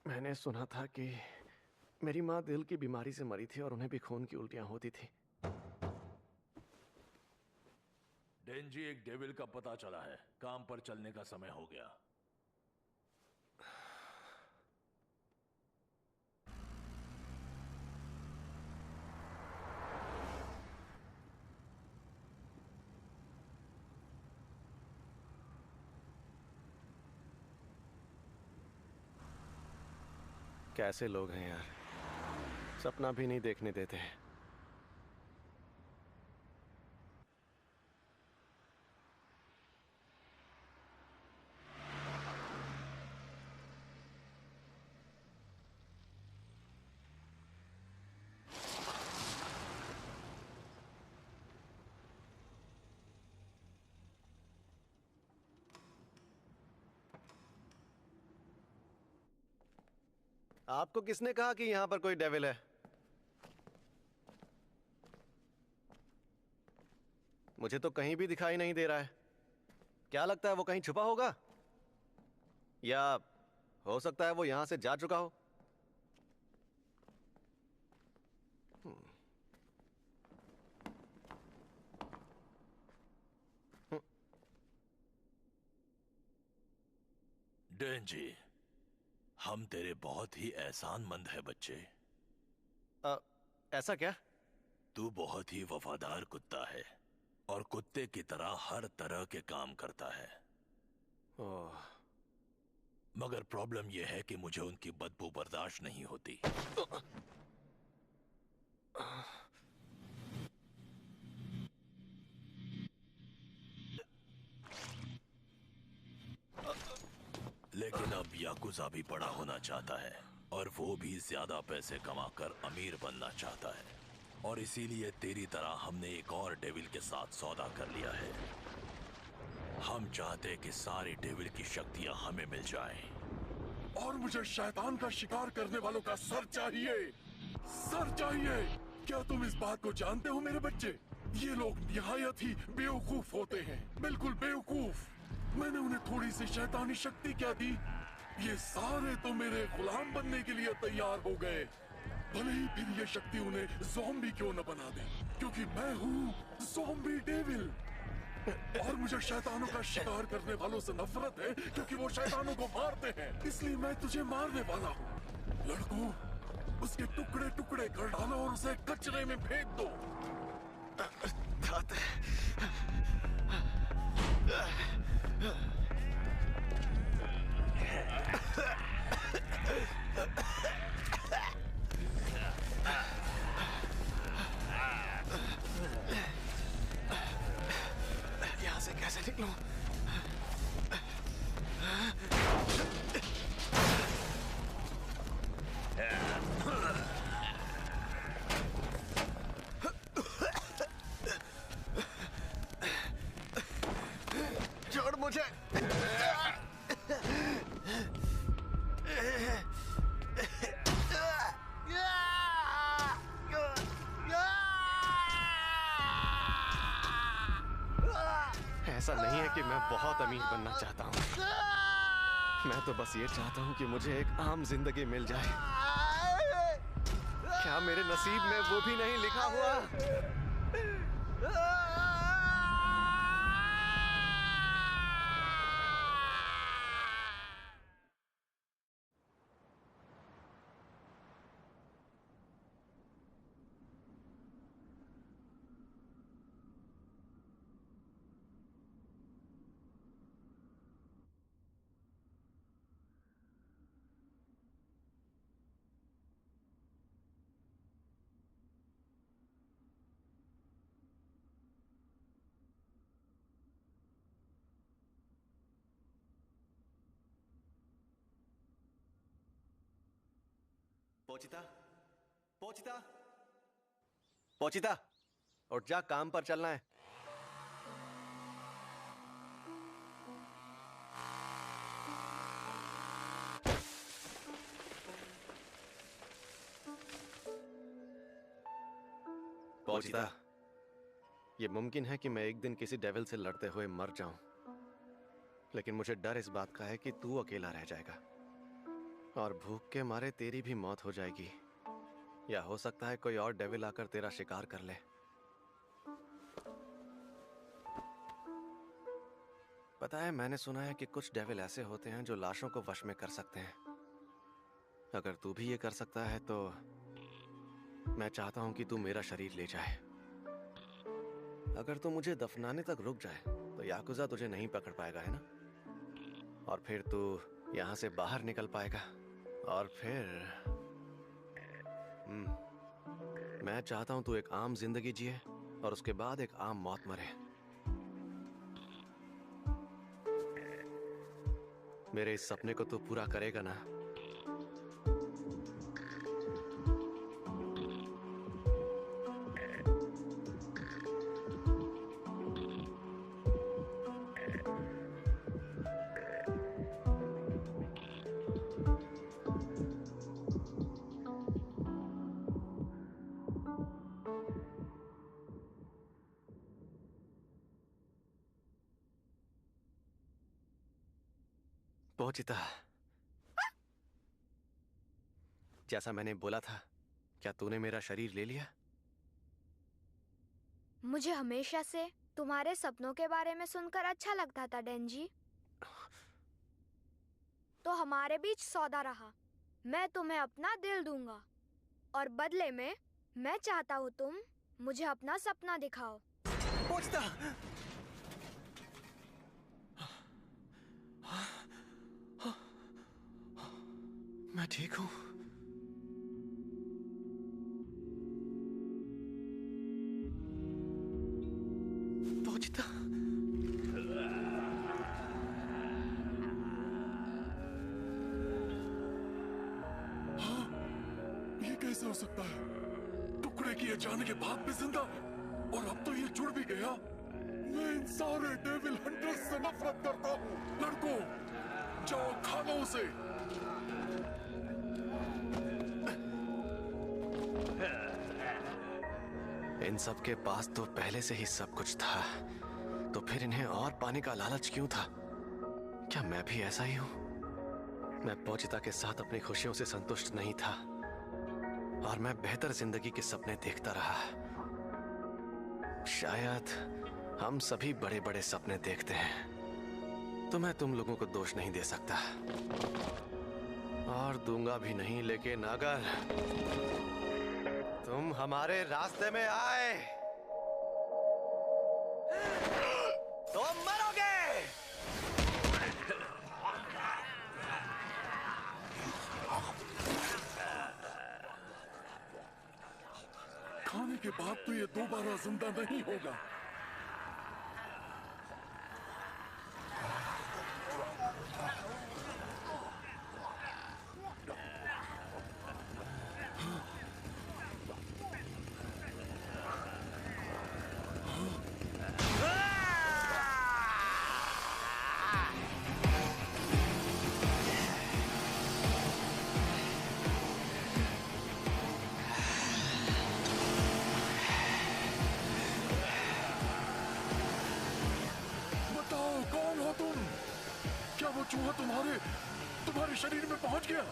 मैंने सुना था कि मेरी माँ दिल की बीमारी से मरी थी और उन्हें भी खून की उल्टियां होती थी। डेंजी, एक डेविल का पता चला है। काम पर चलने का समय हो गया। कैसे लोग हैं यार, सपना भी नहीं देखने देते। आपको किसने कहा कि यहाँ पर कोई डेविल है? मुझे तो कहीं भी दिखाई नहीं दे रहा है। क्या लगता है वो कहीं छुपा होगा? या हो सकता है वो यहां से जा चुका हो। डेंजी, हम तेरे बहुत ही एहसानमंद है बच्चे। अ, ऐसा क्या? तू बहुत ही वफादार कुत्ता है और कुत्ते की तरह हर तरह के काम करता है। ओह, मगर प्रॉब्लम यह है कि मुझे उनकी बदबू बर्दाश्त नहीं होती। लेकिन अब याकुजा भी बड़ा होना चाहता है और वो भी ज्यादा पैसे कमाकर अमीर बनना चाहता है। और इसीलिए तेरी तरह हमने एक और डेविल के साथ सौदा कर लिया है। हम चाहते कि सारी डेविल की शक्तियां हमें मिल जाएं। और मुझे शैतान का शिकार करने वालों का सर चाहिए। सर चाहिए। क्या तुम इस बात को जानते हो मेरे बच्चे? ये लोग निहायत ही बेवकूफ होते हैं, बिल्कुल बेवकूफ। मैंने उन्हें थोड़ी सी शैतानी शक्ति क्या दी, ये सारे तो मेरे गुलाम बनने के लिए तैयार हो गए। भले ही फिर ये शक्ति उन्हें ज़ॉम्बी क्यों न बना दे, क्योंकि मैं हूँ ज़ॉम्बी डेविल। और मुझे शैतानों का शिकार करने वालों से नफरत है, क्योंकि वो शैतानों को मारते हैं। इसलिए मैं तुझे मारने वाला हूँ। लड़कों, उसके टुकड़े टुकड़े कर डालो और उसे कचरे में फेंक दो। यहाँ से कैसे निकलूं? छोड़ मुझे। ऐसा नहीं है कि मैं बहुत अमीर बनना चाहता हूँ। मैं तो बस ये चाहता हूँ कि मुझे एक आम जिंदगी मिल जाए। क्या मेरे नसीब में वो भी नहीं लिखा हुआ? पोचिता, पोचिता, पोचिता, उठ जा, काम पर चलना है। पोचिता, ये मुमकिन है कि मैं एक दिन किसी डेविल से लड़ते हुए मर जाऊं, लेकिन मुझे डर इस बात का है कि तू अकेला रह जाएगा। और भूख के मारे तेरी भी मौत हो जाएगी, या हो सकता है कोई और डेविल आकर तेरा शिकार कर ले। पता है, मैंने सुना है कि कुछ डेविल ऐसे होते हैं जो लाशों को वश में कर सकते हैं। अगर तू भी ये कर सकता है तो मैं चाहता हूं कि तू मेरा शरीर ले जाए। अगर तू मुझे दफनाने तक रुक जाए तो याकुजा तुझे नहीं पकड़ पाएगा, है ना? और फिर तू यहां से बाहर निकल पाएगा। और फिर मैं चाहता हूं तू एक आम जिंदगी जिए और उसके बाद एक आम मौत मरे। मेरे इस सपने को तू पूरा करेगा ना? पोचिता, जैसा मैंने बोला था, क्या तूने मेरा शरीर ले लिया? मुझे हमेशा से तुम्हारे सपनों के बारे में सुनकर अच्छा लगता था डेंजी। तो हमारे बीच सौदा रहा। मैं तुम्हें अपना दिल दूंगा और बदले में मैं चाहता हूँ तुम मुझे अपना सपना दिखाओ। पोचिता! मैं ठीक हूँ। पोचिता! हाँ, ये कैसे हो सकता है? टुकड़े किए जाने के बाद भी जिंदा, और अब तो ये जुड़ भी गया। मैं इन सारे डेविल हंटर्स से नफरत करता हूँ। लड़कों, जाओ खा लो उसे। इन सब के पास तो पहले से ही सब कुछ था, तो फिर इन्हें और पाने का लालच क्यों था? क्या मैं भी ऐसा ही हूं? मैं पोचिता के साथ अपनी खुशियों से संतुष्ट नहीं था और मैं बेहतर जिंदगी के सपने देखता रहा। शायद हम सभी बड़े बड़े सपने देखते हैं, तो मैं तुम लोगों को दोष नहीं दे सकता और दूंगा भी नहीं। लेकिन अगर तुम हमारे रास्ते में आए तो मरोगे। खाने के बाद तो ये दोबारा जिंदा नहीं होगा। चूहा तुम्हारे शरीर में पहुंच गया,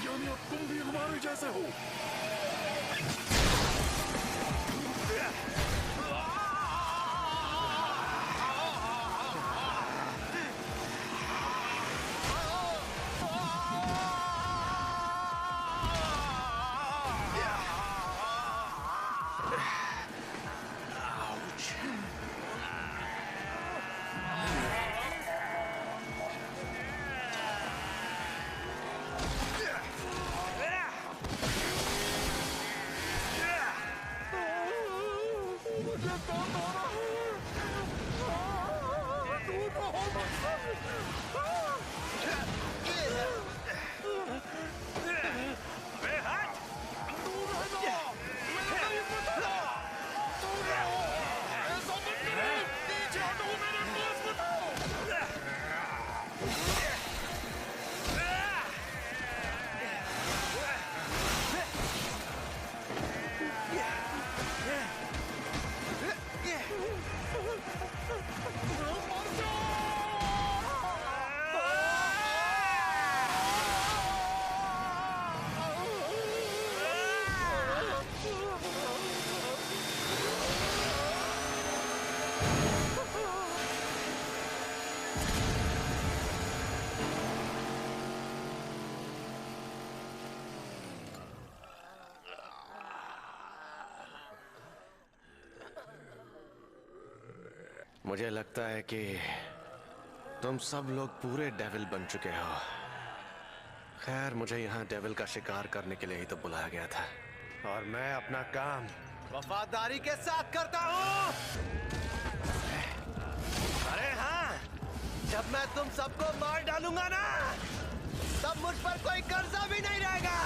यानी अब तुम भी हमारे जैसे हो। मुझे लगता है कि तुम सब लोग पूरे डेविल बन चुके हो। खैर, मुझे यहाँ डेविल का शिकार करने के लिए ही तो बुलाया गया था, और मैं अपना काम वफादारी के साथ करता हूँ। अरे हाँ, जब मैं तुम सबको मार डालूंगा ना, तब मुझ पर कोई कर्जा भी नहीं रहेगा।